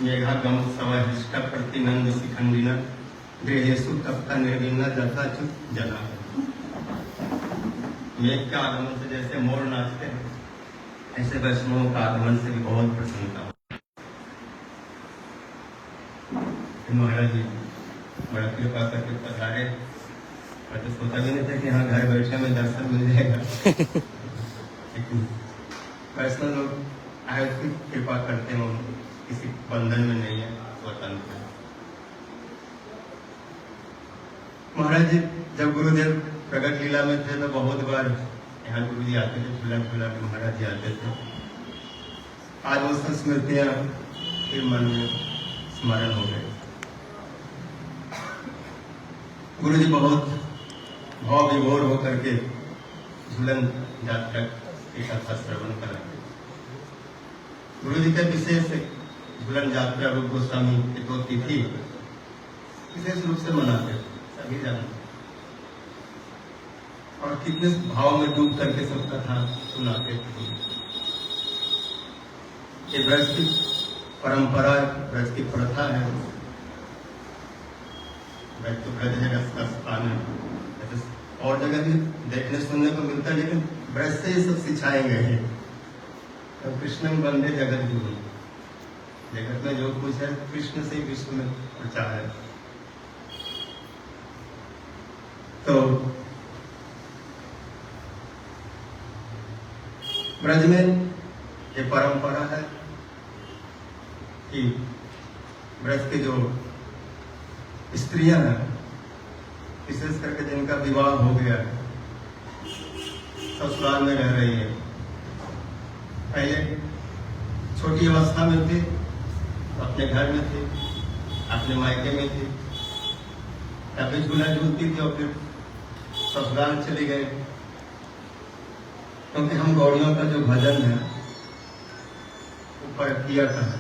मेघागम समाहिष्ट प्रतिनंद शिखंडिना गृहेषु तप्ता निर्विन्ना जथाच्युत जना। मेघ के आगमन से जैसे मोर नाचते हैं, ऐसे वैष्णवों का आगमन से भी बहुत प्रसन्नता। महाराज जी बड़ा कृपा करके पधारे। मैं तो सोचा भी नहीं था कि यहाँ घर बैठे में दर्शन मिल जाएगा। लेकिन वैष्णव लोग आए उसकी कृपा करते हैं, किसी बंधन में नहीं है, स्वतंत्र है। महाराज जी जब गुरुदेव प्रगट लीला में थे तो बहुत बार यहाँ गुरु जी आते थे, झूला झूला के महाराज जी आते थे। आज वो संस्मृतियां फिर मन में स्मरण हो गए। गुरु जी बहुत भाव विभोर होकर के झूलन यात्रा की कथा श्रवण कराते। गुरु जी का विशेष झूलन यात्रा रूप गोस्वामी की 2 तिथि विशेष रूप से मनाते थे, सभी जानते और कितने भाव में डूब करके सब कथा सुनाते थे। ये ब्रज की परंपरा, ब्रज की प्रथा है। ब्रज तो ब्रज है, रस का स्थान है। और जगह भी देखने सुनने को मिलता है, लेकिन ब्रज से ये सब सिखाए गए हैं। तो कृष्ण वंदे जगत गुरु, जगत में जो कुछ है कृष्ण से विश्व में प्रचार है। तो ब्रज में ये परंपरा है कि ब्रज के जो स्त्रियां हैं, विशेष करके जिनका विवाह हो गया है, ससुराल में रह रही है, पहले छोटी अवस्था में थे, अपने घर में थे, अपने मायके में थे, तभी झूला झूलती थी और फिर ससुराल चले गए। क्योंकि हम गौड़ियों का जो भजन है वो परकिया का है।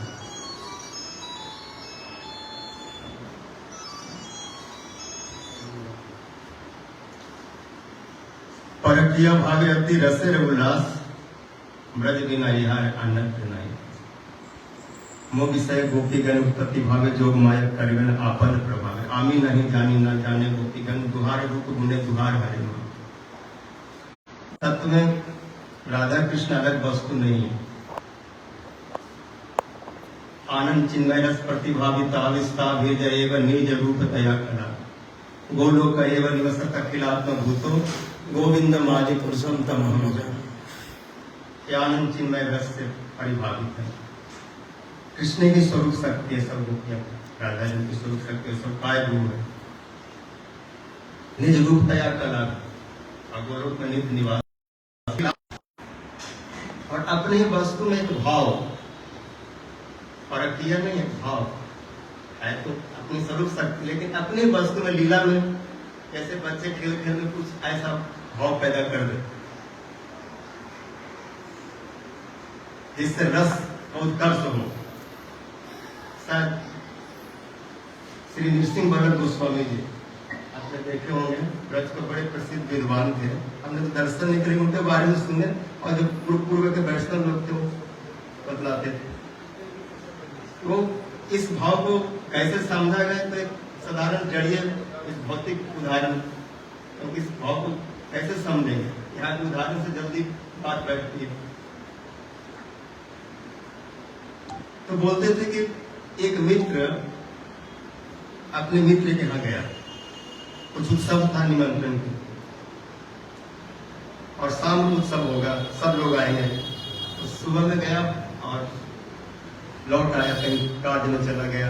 परकिया भावे अति रसे उल्लास, ब्रज बिना यह आनंद नहीं। मो विषय गोपीगण उत्पत्ति भावे जोग माया करिवन आपन प्रभावे। आमी नहीं जानी ना जाने गोपीगण, दुहार रूप गुणे दुहार हरे मान। तत्व में राधा कृष्ण अलग वस्तु नहीं है। आनंद चिन्मय रस प्रतिभाविता विस्ता भेद एवं निज रूप तया कला। गोलोक एवं निवसत अखिलात्म भूतो, गोविंद माली पुरुषम तम आनंद चिन्मय रस से परिभावित है। कृष्ण की स्वरूप शक्ति है, सब गोपियां राधा जी की स्वरूप शक्ति है, सब काय रूप है। निज रूप तया कला, गोलोक में नित्य निवास और अपने ही वस्तु में एक भाव, परकिया नहीं एक भाव है। तो अपनी स्वरूप शक्ति, लेकिन अपनी वस्तु में लीला में जैसे बच्चे खेल खेल में कुछ ऐसा भाव पैदा कर दे जिससे रस का उत्कर्ष हो। शायद श्री नृसिंह भरत गोस्वामी जी आपने देखे होंगे, ब्रज को बड़े प्रसिद्ध विद्वान थे। हमने तो दर्शन नहीं करे, उनके बारे में सुने, और जो पूर्व के वैष्णव लोग थे वो बतलाते थे। वो इस भाव को कैसे समझा गया, तो एक साधारण जड़िए इस भौतिक उदाहरण, तो इस भाव को कैसे समझेंगे, यहाँ के उदाहरण से जल्दी बात बैठती है। तो बोलते थे कि एक मित्र अपने मित्र के यहाँ गया, कुछ उत्सव था, निमंत्रण की, और शाम को उत्सव होगा, सब लोग आएंगे। तो सुबह में गया और लौट आया, कहीं कार्य में चला गया।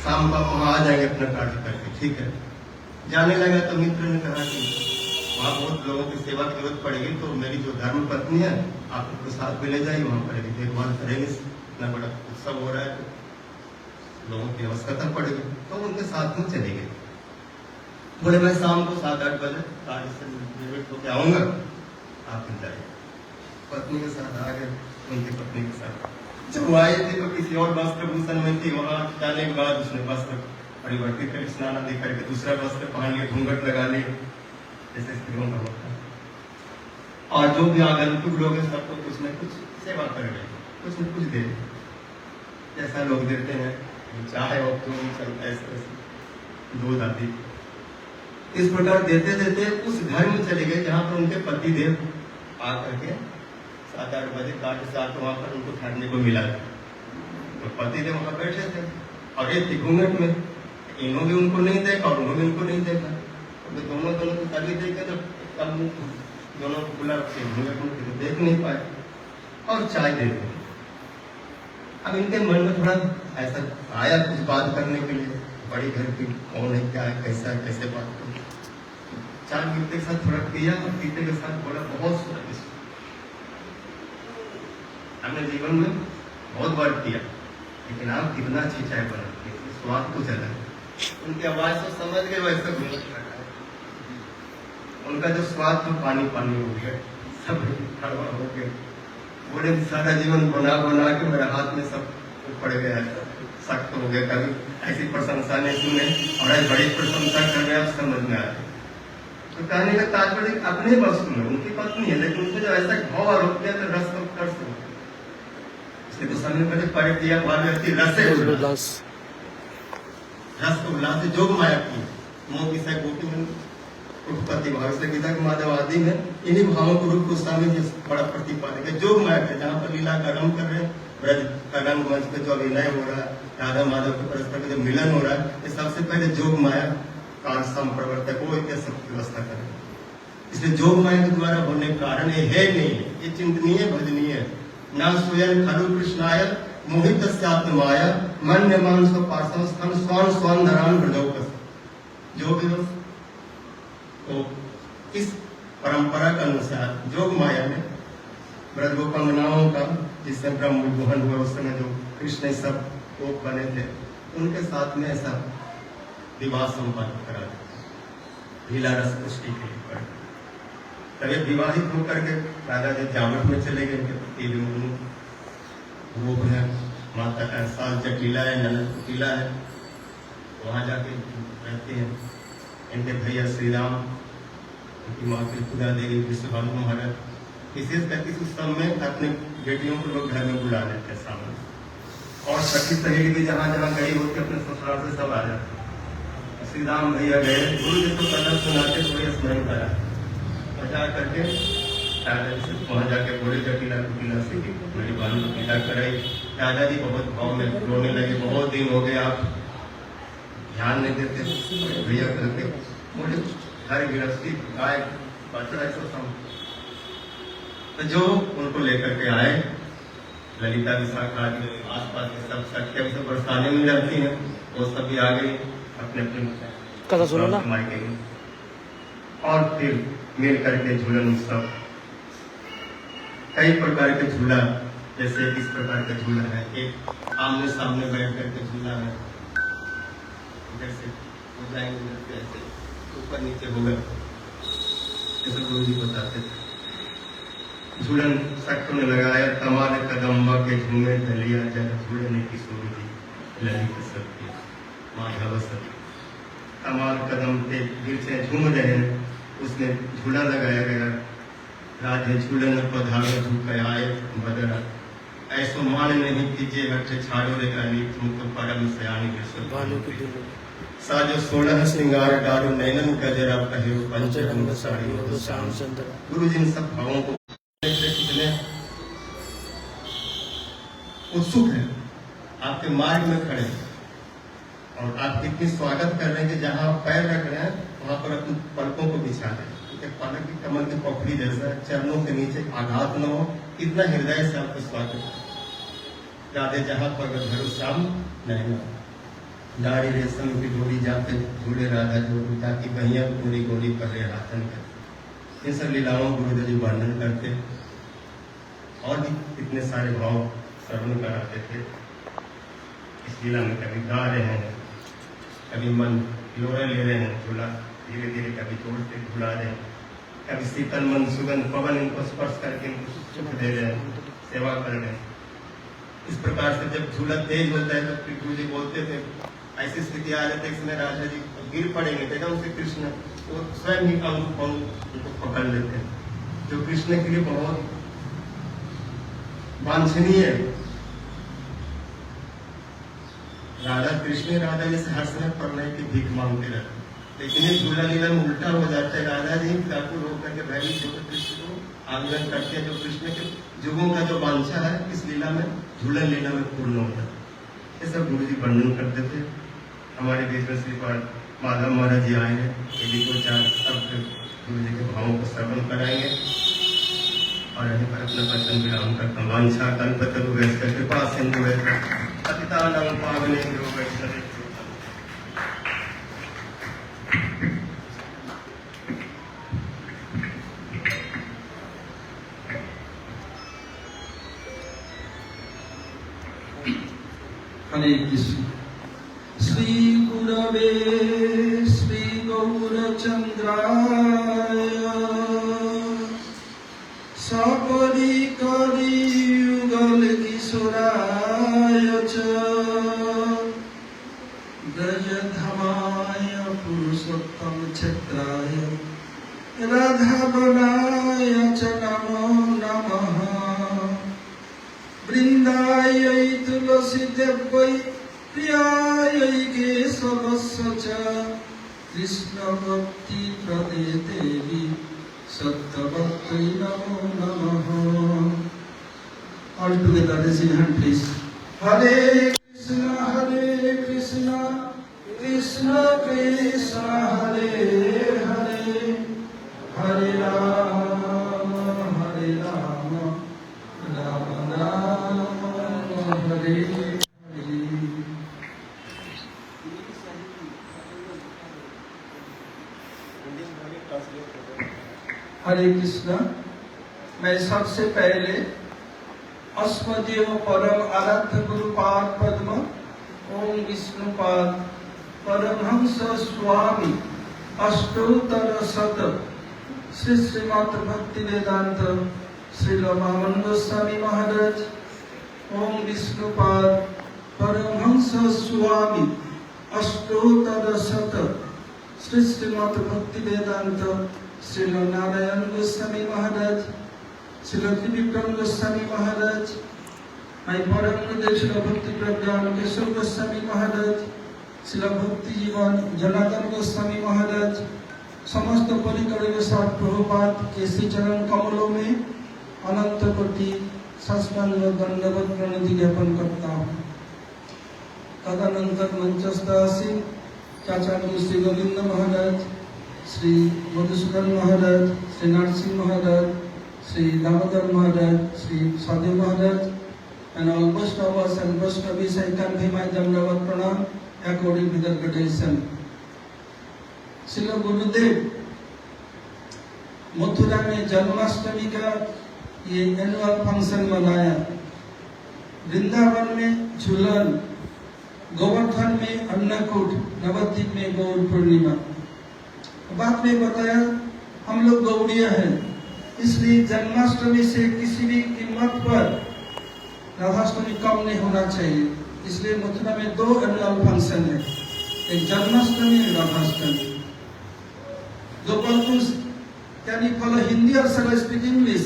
शाम को वहां आ जाएंगे अपना कार्य करके, ठीक है। जाने लगा तो मित्र ने कहा कि वहाँ बहुत लोगों की सेवा की जरूरत पड़ेगी, तो मेरी जो धर्म पत्नी है आपको साथ में ले जाइए, वहां पर देखभाल करेंगे, इतना बड़ा उत्सव हो रहा है तो लोगों की आवश्यकता पड़ेगी। तो उनके साथ में चले गए। बोले मैं शाम को 7-8 बजे कार्य से निवृत्त होकर आऊंगा, आप जाइए। पत्नी के साथ आ गए, उनकी पत्नी के साथ जब वो आए थे तो किसी और वस्त्र भूषण में थी। वहां जाने के बाद उसने वस्त्र परिवर्तित कर, स्नान आदि करके दूसरा वस्त्र पहन लिया, घूंघट लगा लिए, जैसे स्त्रियों का होता है। और जो भी आगंतुक लोग हैं सबको कुछ न कुछ सेवा कर रहे, कुछ न कुछ दे। जैसा लोग देते हैं चाहे और जो भी चलता है इस तरह से दूध आदि। इस प्रकार देते देते उस घर में चले गए जहाँ पर उनके पति देव आकर के 7-8 बजे काट साथ वहाँ पर उनको ठहरने को मिला। तो पति देव वहाँ बैठे थे और ये थी घूंघट में, इन्होंने भी उनको नहीं देखा और उन्होंने उनको नहीं देखा। तो दोनों को तभी देखे जब तब दोनों को बुला घूंघट में देख नहीं पाए और चाय देते। अब इनके मन में थोड़ा ऐसा आया कुछ बात करने के लिए, बड़ी घर की कौन है, क्या है, कैसा है, कैसे बात करूं। चाय पीते के साथ थोड़ा पिया और पीते के साथ बोला बहुत स्वादिष्ट। हमने जीवन में बहुत बार किया, लेकिन आप कितना अच्छी चाय बनाते हैं, स्वाद कुछ अलग है। उनकी आवाज से समझ गए वैसे घूंघट लगा है, उनका जो स्वाद तो पानी पानी हो गया, सब खड़वा हो गया। बोले सारा जीवन बना बना के मेरे हाथ में सब पड़ गया, सख्त हो गया। कभी ऐसी प्रशंसा नहीं सुने और आज बड़ी प्रशंसा कर रहे आप समझ में आ रहे। तो कहने का तात्पर्य अपने बस में उनकी पत्नी है, लेकिन उनको जो ऐसा भाव आरोप किया तो रस तो कर सकते। इसलिए तो सामने पहले पढ़ दिया रसे उल्लास, रस को उल्लास से जोग माया की मोह की सह गोपी में उत्पत्ति भाव से गीता के माधव आदि में इन्हीं भावों को रूप को स्वामी जी बड़ा प्रतिपादक है। जोग माया है जहाँ पर लीला का रंग कर रहे हैं, ब्रज का रंग मंच पे जो अभिनय हो रहा है, राधा माधव के परस्पर का जो मिलन हो रहा है, ये सबसे पहले जोग माया काल संप्रवर्तक वो इतने सब व्यवस्था करें। इसलिए जोग माया के द्वारा होने के कारण ये है नहीं, ये चिंतनीय भजनीय है। ना स्वयं खलु कृष्णाय मोहित माया मन मान स्व पार्श्व स्वान स्वान धरान हृदय। जो भी तो इस परंपरा के अनुसार जोग माया में ब्रजगोपांगनाओं का जिस समय ब्रह्म मोहन हुआ उस समय जो कृष्ण सब गोप बने थे उनके साथ में ऐसा विवाह संपन्न करा लीला रस पुष्टि के लिए। तभी विवाहित होकर के राजा जी जामट में चले गए। वो है माता का साल जटिला है, ननद कुटिला है, वहां जाके रहते हैं। इनके भैया श्री राम, उनकी माँ त्रिपुरा देवी, विश्वभानु महाराज, विशेष करके उस समय अपने बेटियों को लोग घर में बुला लेते हैं सामने। और सखी सहेली भी जहाँ जहाँ गई होती अपने ससुराल से सब आ जाते। श्री राम भैया गए, गुरु जी को कथा सुनाते थोड़ी स्मरण करा बचा करके वहाँ जाके बोले जटिला कुटिला से मेरी बालू को पीला कराई। राजा जी बहुत भाव में रोने लगे, बहुत दिन हो गए आप ध्यान नहीं देते। भैया करके बोले हर गृहस्थी गाय बछड़ा सब तो जो उनको लेकर के आए। ललिता विशाखा आस पास के सब सख्य से बरसाने में रहती हैं, वो सभी आ गई अपने अपने कथा सुनो ना गई। और फिर मिल करके झूलन सब कई प्रकार के झूला, जैसे इस प्रकार का झूला है, एक आमने सामने बैठ करके झूला है, जैसे हो जाएंगे ऐसे ऊपर नीचे होगा, ऐसा गुरु जी बताते थे। झूलन सख्त में लगाया कमाल कदम्बा के झूमे ढलिया जल झूलने की सूरजी ललित सत्य माधव सत्य। कमाल कदम के दिल से झूम रहे हैं, उसमें झूला लगाया गया। राधे झूलन पधारो झुके आए बदरा ऐसो मान नहीं कीजिए हट छाड़ो रे अली तुम तो परम सयानी के साजो 16 श्रृंगार डालो नैनन गजरा कहो पंचरंग साड़ी हो श्याम चंद्र। गुरु जी इन सब भावों को कितने उत्सुक है, आपके मार्ग में खड़े और आप कितनी स्वागत कर रहे हैं कि जहाँ आप पैर रख रहे हैं वहां पर अपने पलकों को बिछा दें। पलक की कमल की पखड़ी जैसा चरणों के नीचे आघात न हो, इतना हृदय से आपको स्वागत। राधे जहाँ पर घरो श्याम नहीं नारी रेशम की डोरी जाते झूले राधा जोड़ी ताकि कहिया पूरी गोली पर रहे हाथन कर। इन सब लीलाओं गुरुदेव जी वर्णन करते और भी कितने सारे भाव श्रवण कराते थे। इस लीला में कभी गा रहे हैं, कभी मन लोरे ले रहे हैं, झूला धीरे धीरे कभी तोड़ते झूला रहे हैं, कभी शीतल मन सुगंध पवन इनको स्पर्श करके इनको सुख दे रहे हैं, सेवा कर रहे हैं। इस प्रकार से जब झूला तेज होता है तो गुरु जी बोलते थे ऐसी स्थिति आ जाती है इसमें राजा जी गिर पड़ेंगे, देखा उनसे कृष्ण वो स्वयं ही अंग उनको पकड़ लेते हैं, जो कृष्ण के लिए बहुत वांछनीय राधा कृष्ण राधा जैसे हर समय प्रणय की भीख मांगते रहते, लेकिन ये झूला लीला में उल्टा हो जाता है। राधा जी ठाकुर होकर के भैरवी जो कृष्ण को आलिंगन करते हैं, जो कृष्ण के जुगों का जो वांछा है इस लीला में, झूलन लीला में पूर्ण होता है। ये सब गुरु जी वर्णन करते थे। हमारे बीच में श्री माधव महाराज जी आए हैं, यदि को चार अब गुरु जी के भावों को श्रवण कराएंगे और यहीं पर अपना वचन विराम करता। वांछा कल्पतरु वैश्य कृपा सिंधु वैश्य पतितानां पावनेभ्यो वैष्णवेभ्यो। हरे कृष्ण। श्री गुरवे श्री गौरचंद्राय सपरि करि युगल किशोराय च ब्रजधमाय पुरुषोत्तम क्षेत्राय राधावनाय च नमो नमः। वृंदायै तुलसी देव्यै प्रियायै केशवस्य च कृष्ण भक्ति प्रदे देवी सत्यवत्यै नमो नमः। All together, raise your hand please. Hare Krishna Krishna Krishna Hare Hare Hare Rama Rama Rama Hare Hare। हरे कृष्णा। मैं सबसे पहले अस्मदीय परम आराध्य गुरुपाद पद्म ओम विष्णुपाद परमहंस स्वामी अष्टोत्तर शत श्री श्रीमद् भक्ति वेदांत श्री वामन गोस्वामी महाराज ओम विष्णुपाद परमहंस स्वामी अष्टोत्तर शत श्री श्रीमद् भक्ति वेदांत श्री नारायण गोस्वामी महाराज, श्री त्रिविक्रम गोस्वामी महाराज, माय परम गुरुदेव श्री भक्ति प्रज्ञान केशव गोस्वामी महाराज, श्री भक्ति जीवन जनार्दन गोस्वामी महाराज, समस्त परिकर साथ प्रभुपाद के श्री चरण कमलों में अनंत कोटि साष्टांग दंडवत प्रणति ज्ञापन करता हूँ। तदनंतर मंचस्थ आसीन चाचार्य श्री गोविंद महाराज, श्री मधुसूदन महाराज, श्री नरसिंह महाराज, श्री दामोदर महाराज, श्री साधु महाराज, and all Vaishnavas and Vaishnavis, I convey my Dandavat Pranam according to the tradition. Srila गुरुदेव मथुरा में जन्माष्टमी का ये एनुअल फंक्शन मनाया, वृंदावन में झूलन, गोवर्धन में अन्नकूट, नवद्वीप में गौर पूर्णिमा। बात में बताया हम लोग गौड़ीय हैं, इसलिए जन्माष्टमी से किसी भी कीमत पर राधाष्टमी कम नहीं होना चाहिए। इसलिए मथुरा में दो एनुअल फंक्शन है, एक जन्माष्टमी और राधाष्टमी। गोपाल कुश कैन यू फॉलो हिंदी और shall I speak English?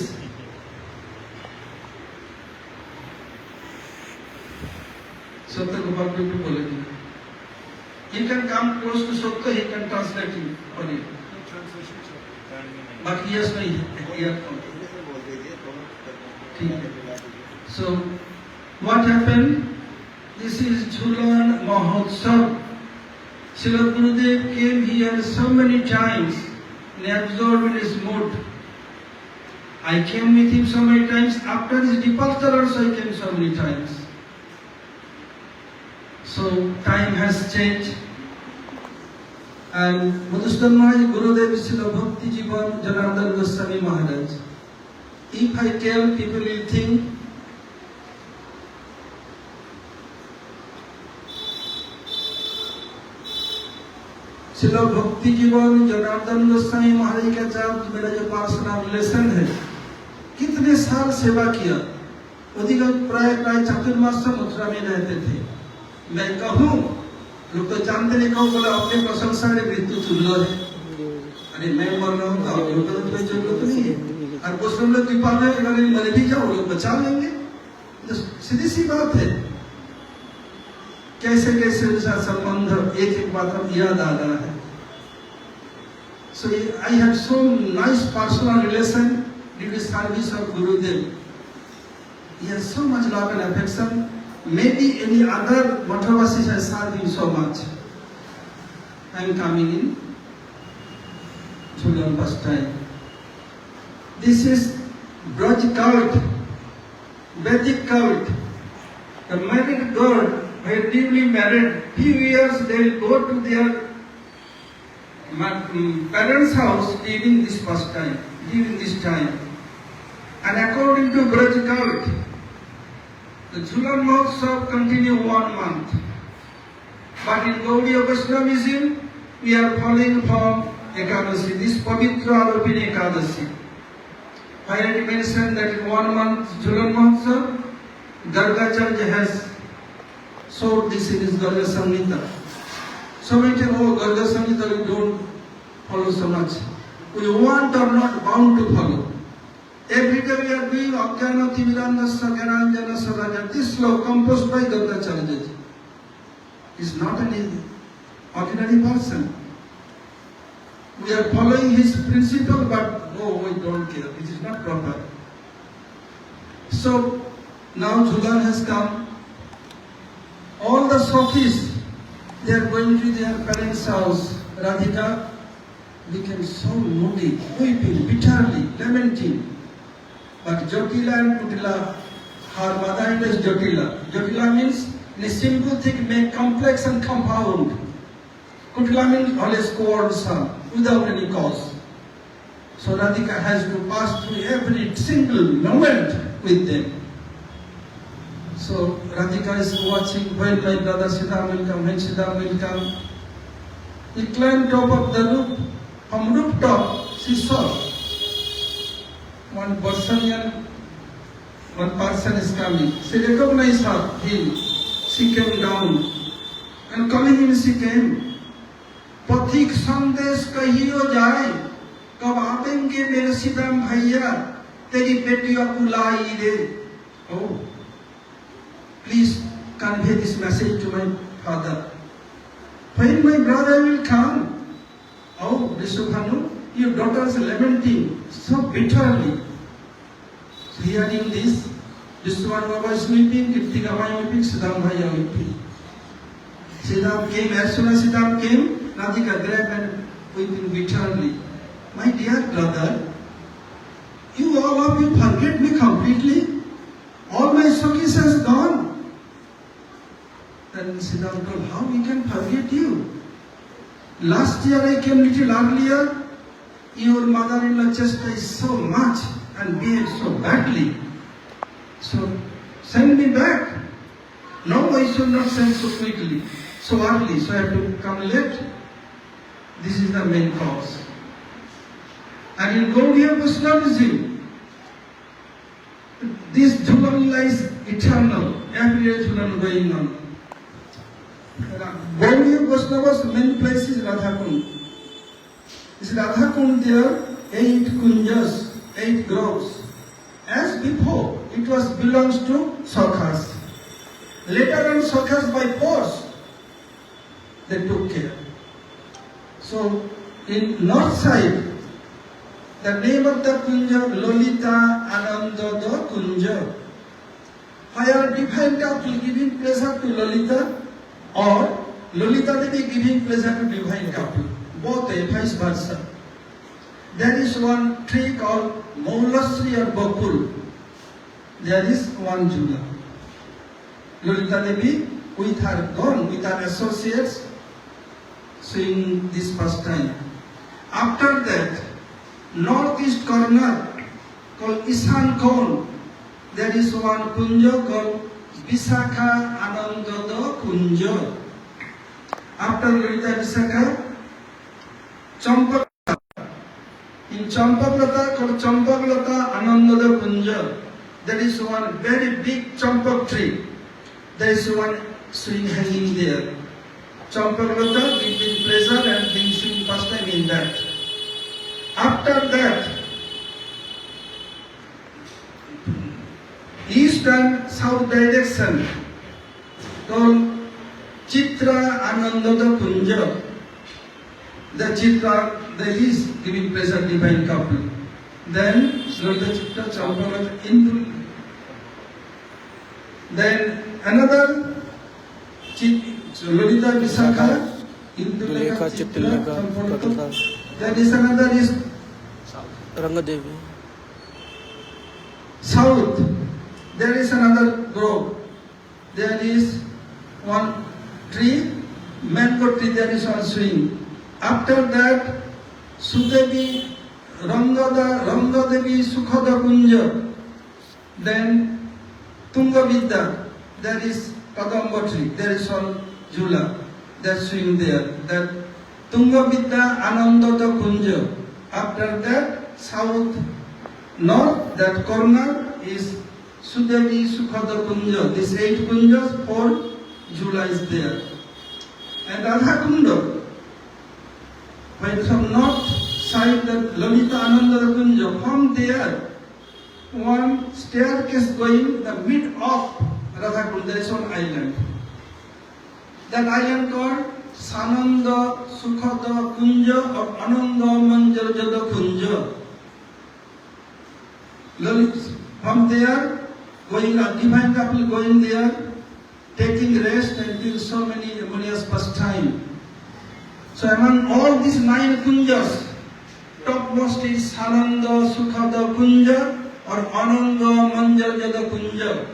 Satya Gopal कुश बोलेंगे। You can come close to Sotto, he can translate it for you. But he has no earphone. So, what happened? This is Jhulan Mahotsav. Srila Gurudev came here so many times and absorbed his mood. I came with him so many times. After his departure also I came so many times. So time has changed. And Madhusudan Maharaj, Gurudev Srila Bhakti Jivan Janardhan Goswami Maharaj. If I tell, people will think Srila भक्ति जीवन जनार्दन गोस्वामी महाराज के साथ मेरा जो personal relation है, कितने साल सेवा किया। प्राय चातुर्मास मथुरा में रहते थे। मैं कहूँ लोग तो जानते नहीं, कहूँ बोला अपने प्रशंसा में मृत्यु तुल्य है। अरे मैं मर रहा हूँ तो आप लोग तो कोई जरूरत नहीं है। और कुछ लोग कृपा में अगर मर भी जाओ लोग बचा लेंगे, तो सीधी सी बात है। कैसे कैसे उसका संबंध एक एक बात अब याद आ रहा है. So I had so nice personal relation due to service of Gurudev. He has so much love and affection. Maybe any other Matavasis has served him so much. I am coming in Jhulan first time. This is Braj cult, Vedic cult. The married girl, when newly married, few years they will go to their parents' house during this first time, during this time. And according to Braj cult, the Jhulan Mahotsav continue 1 month. But in Gaudiya Vaishnavism, we are following from Ekadasi, this Pavitra Arupini Ekadasi. I already mentioned that in 1 month Jhulan Mahotsav, Gargacharya has showed this in his Garga Samhita. So many times, oh, Garga Samhita we don't follow so much. We want or not bound to follow. Every day we are doing Ajnana Timirandasya Gyananjana Sadhaja. This sloka composed by Gargacharya. He is not an ordinary person. We are following his principle, but no, we don't care. It is not proper. So now Jhulan has come. All the Sofis, they are going to their parents' house. Radhika became so moody, weeping bitterly, lamenting. But Jotila and Kutila, her mother is Jotila. Jotila means in a simple thing make complex and compound. Kutila means always quarrelsome, without any cause. So Radhika has to pass through every single moment with them. So Radhika is watching when my brother Siddham will come, when Siddham will come. He climbed top of the roof. From rooftop, she saw one person is coming. She recognized him. She came down. And coming in, she came. पथिक संदेश कहियो जाए कब आएंगे मेरे सीताराम भैया तेरी बेटियों बुलाई रे. Oh, please convey this message to my father. When my brother will come? Oh, Rishabhanu, your daughter is lamenting so bitterly. So hearing this, Rishabhanu was weeping, Kirtika Maya weeping, Siddham Bhaiya weeping. Siddham came, as soon as Siddham came, Radhika grabbed and weeping bitterly. My dear brother, you all of you forget me completely. All my Sakis has gone. Then Siddham told, how we can forget you? Last year I came little earlier. Your mother-in-law chastised so much and behaved so badly. So send me back. No, I should not send so quickly, so early. So I have to come late. This is the main cause. And in Gaudiya Vaishnavism, this Jhulan lies eternal. Every day Jhulan going on. Gaudiya Vaishnava's main place is Radhakund. Is Radhakund there? 8 kunjas, 8 groves. As before, it was belongs to Sakhas. Later on, Sakhas by force, they took care. So, in north side, the name of the kunja, Lolita Anandada Kunja. Where divine couple giving pleasure to Lolita, or Lolita Devi giving pleasure to divine couple. Both a vice versa. There is one tree called Maulasri or Bakul. There is one Jhulan. Lolita Devi with her gone, with her associates, seeing this first time. After that, northeast corner called Ishan Kon, there is one kunja called Visakha Anandada Kunja. After Lolita Visakha, Champaklata. In Champaklata called Champaklata Anandada Kunja, there is one very big champak tree. There is one swing hanging there. Champaklata giving pleasure and being seen first time in that. After that, east and south direction called Chitra Ananda Kunja. The Chitra, there is giving pleasure divine couple. Then Lalita Chitra Champaka into. Then another Lalita Visakha into Lekha Chitra Champaka. Then is another is Rangadevi. South. There is another grove. There is one tree, mango tree, there is one swing. After that, Sudevi, Rangadevi, Sukhada Kunja. Then Tungavidya, there is Kadamba tree, there is one Jula, that swing there. That Tungavidya, Ananda Kunja. After that, south, north, that corner is Sudevi, Sukhada Kunja. These 8 kunjas, 4 Jula is there. And Radha Kunda, when from north side, the Lalita Ananda Kunja, from there, one staircase going the mid of Radha Kunda, there is one island. That island called Sananda Sukhada Kunja or Ananda Manjarjada Kunja. From there, going a divine couple going there, taking rest until so many harmonious pastime. So among all these 9 kunjas, topmost is Sananda Sukhada Kunja or Ananda Manjarjada Kunja.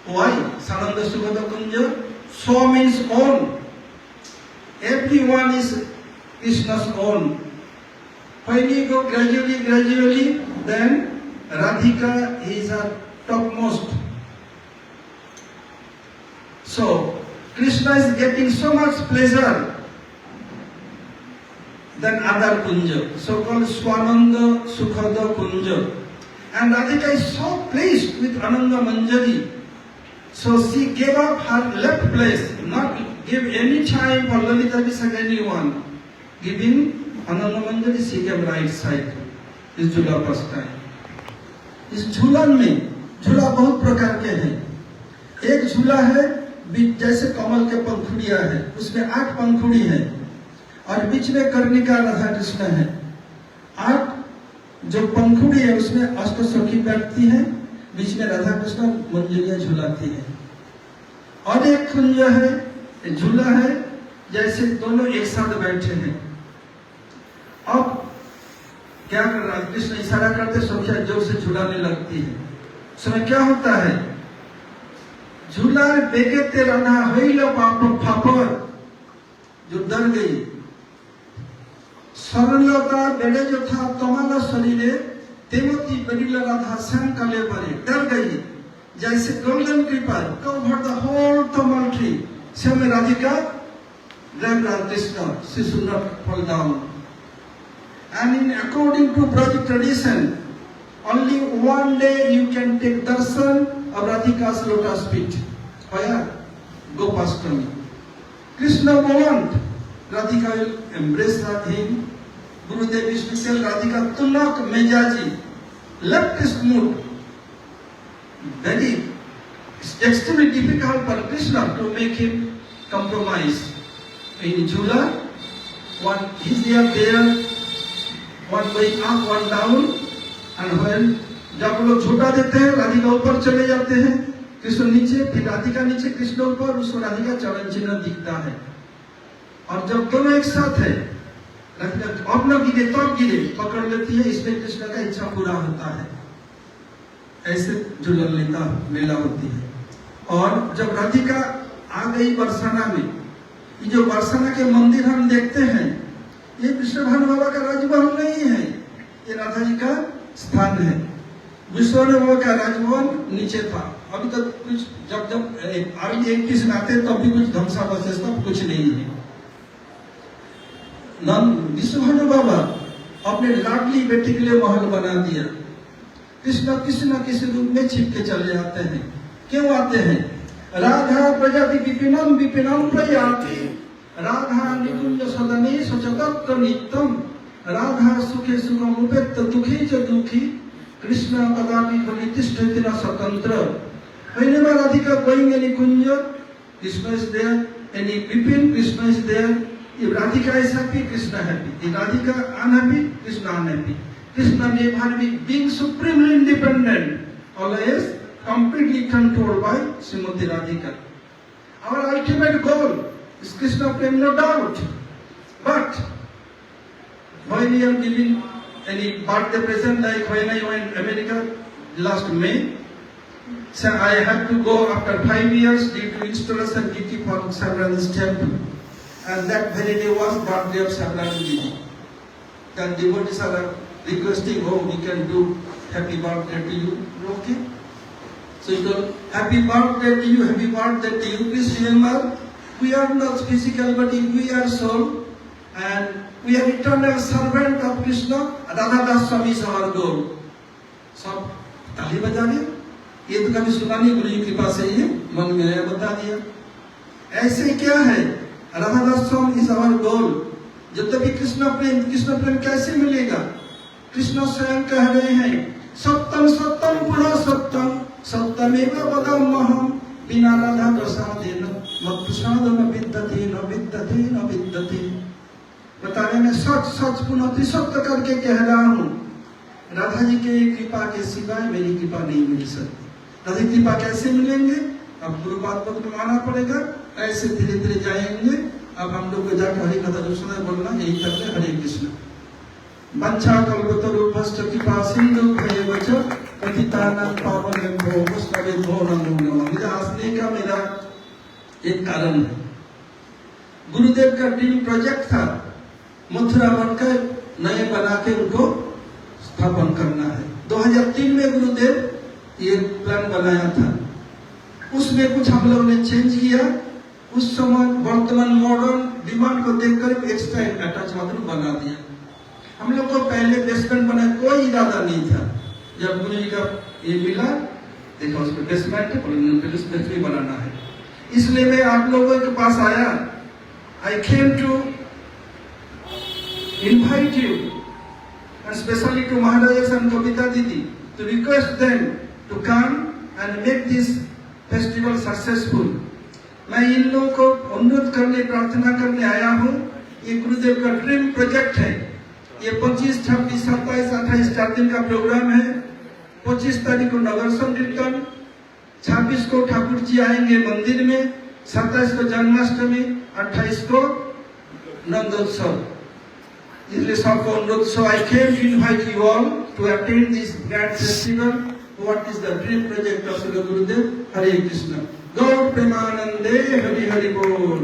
Why Sananda Sukhada Kunja? So means own. Everyone is Krishna's own. When you go gradually, then Radhika is at topmost. So Krishna is getting so much pleasure than other kunja, so called Swananda Sukhada Kunja. And Radhika is so pleased with Ananda Manjari. So she gave up her left place, not give any time for Lalita Visakha anyone. Giving Ananda Manjari, she gave right side. इस झूला पastime. इस झूलन में झूला बहुत प्रकार के हैं. एक झूला है जैसे कमल के पंखुड़ियां है, उसमें 8 पंखुड़ी है और बीच में कर्णिका राधा कृष्ण है. 8 जो पंखुड़ी है उसमें अष्ट सखी बैठती है, बीच में राधा कृष्ण मंजरियां झुलाती है. और एक कुंज है, झूला है जैसे दोनों एक साथ बैठे हैं. अब क्या कर रहा है कृष्ण, इशारा करते सखिया जोर से झुलाने लगती है. उसमें क्या होता है, झूलार बेगेते राधा हईल पाप फापर, जो डर गई. सरलता बेड़े जो था तमाला शरीरे देवती बेड़ीला राधा श्याम काले परे डर गई. जैसे गोल्डन कृपा covered the whole Tamal tree. Same Radhika grabbed Krishna, she should not fall down. And in according to Braj tradition, only one day you can take darshan of Radhika's lotus feet. Where? Gopastami. Krishna want, Radhika will embrace him. Gurudev used to tell Radhika, Tunak Mejaji, left his mood. Very extremely difficult for Krishna to make him compromise. In Jula, one is there, one going up, one down, and when जब लोग झूठा देते हैं राधिका ऊपर चले जाते हैं, कृष्ण नीचे, फिर राधिका नीचे, कृष्ण ऊपर, उसको राधिका चरण चिन्ह दिखता है. और जब दोनों एक साथ है, राधिका अपना गिरे तब गिरे पकड़ लेती है, इसमें कृष्ण का इच्छा पूरा होता है. ऐसे झूलन लीला मेला होती है. और जब राधिका आ गई बरसाना में, ये जो बरसाना के मंदिर हम देखते हैं, ये विश्वभानु बाबा का राजभवन नहीं है, ये राधा जी का स्थान है. विश्वभानु बाबा का राजभवन नीचे था. अभी तक कुछ जब आगे 21 में आते तब भी कुछ ध्वंसावशेष तब कुछ नहीं है. विश्वभानु बाबा अपने लाडली बेटी के लिए महल बना दिया. कृष्ण किसी न किसी रूप में छिप के चले जाते हैं. क्यों आते हैं? राधा प्रजाति विपिनम विपिनम प्रयाति, राधा निकुंज सदने सचतत्व नित्यम, राधा सुखे सुखम उपेत्त दुखी च दुखी, कृष्ण कदापि प्रतिष्ठित न स्वतंत्र. Whenever Radhika going any kunja, Krishna is there. And if between Krishna is there, if Radhika is happy, Krishna happy. If Radhika unhappy, Krishna unhappy. Krishna being supremely independent, always completely controlled by Srimati Radhika. Our ultimate goal is Krishna Prem, no doubt. But when we are giving any birthday present, like when I went to America last May, so I had to go after 5 years due to installation duty for Savarani's temple. And that very day was birthday of Savarani Didi. Then devotees are requesting, oh, we can do happy birthday to you. Okay? So you told, happy birthday to you, happy birthday to you. Please remember, we are not physical body, we are soul. And we are eternal servant of Krishna. Radha Das Swami is our goal. So, ताली बजा रहे, ये तो कभी सुना नहीं, गुरु जी की कृपा से ये मन में आया, बता दिया. ऐसे क्या है? राधा दास स्वामी इज आवर गोल. जब तभी कृष्ण प्रेम कैसे मिलेगा? कृष्ण स्वयं कह रहे हैं, सत्यम सत्यम पुनः सत्यम, सत्यमेव वदाम्यहम्, बिना राधा प्रसादेन मत् प्रसाद न विद्यते न विद्यते न विद्यते. बता रहे, मैं सच सच पुनः सत्य करके कह रहा हूँ, राधा जी के कृपा के सिवाय मेरी कृपा नहीं मिल सकती. राधा की कृपा कैसे मिलेंगे? अब गुरुपाद पद को माना पड़ेगा. ऐसे धीरे धीरे जाएंगे. अब हम लोग को जाकर हरि कथा जो सुना बोलना, यही करते. हरे कृष्ण. वंशा कल्पतरुभ्यश्च कृपा सिंधु भयेवच पतितानां पावनेभ्यो वैष्णवेभ्यो नमो नमः. मुझे हंसने का मेरा एक कारण है. गुरुदेव का ड्रीम प्रोजेक्ट था मथुरा वन का नए बना के उनको स्थापन करना है. 2003 में गुरुदेव ये प्लान बनाया था. उसमें कुछ हम लोग ने चेंज किया. उस समय वर्तमान मॉडर्न डिमांड को देखकर एक्स्ट्रा अटैच बाथरूम बना दिया. हम लोग को पहले बेसमेंट बना कोई इरादा नहीं था. जब गुरु जी का ये मिला, देखा उसमें बेसमेंट बेसमेंट बनाना है. इसलिए मैं आप लोगों के पास आया. I came to invite you and especially to Maharajas and Kavita Didi to request them to come and make this festival successful. मैं इन लोगों को अनुरोध करने, प्रार्थना करने आया हूँ. ये गुरुदेव का ड्रीम प्रोजेक्ट है. ये 25, 26, 27, 28 4 दिन का प्रोग्राम है. 25 तारीख को नगर संकीर्तन, 26 को ठाकुर जी आएंगे मंदिर में, 27 को जन्माष्टमी, 28 को नंदोत्सव. इसलिए सबको अनुरोध. So I came to invite you all to attend this grand festival. What is the dream project of Shri Gurudev. Hare Krishna. गौर प्रेमानंदे हरि हरि बोल.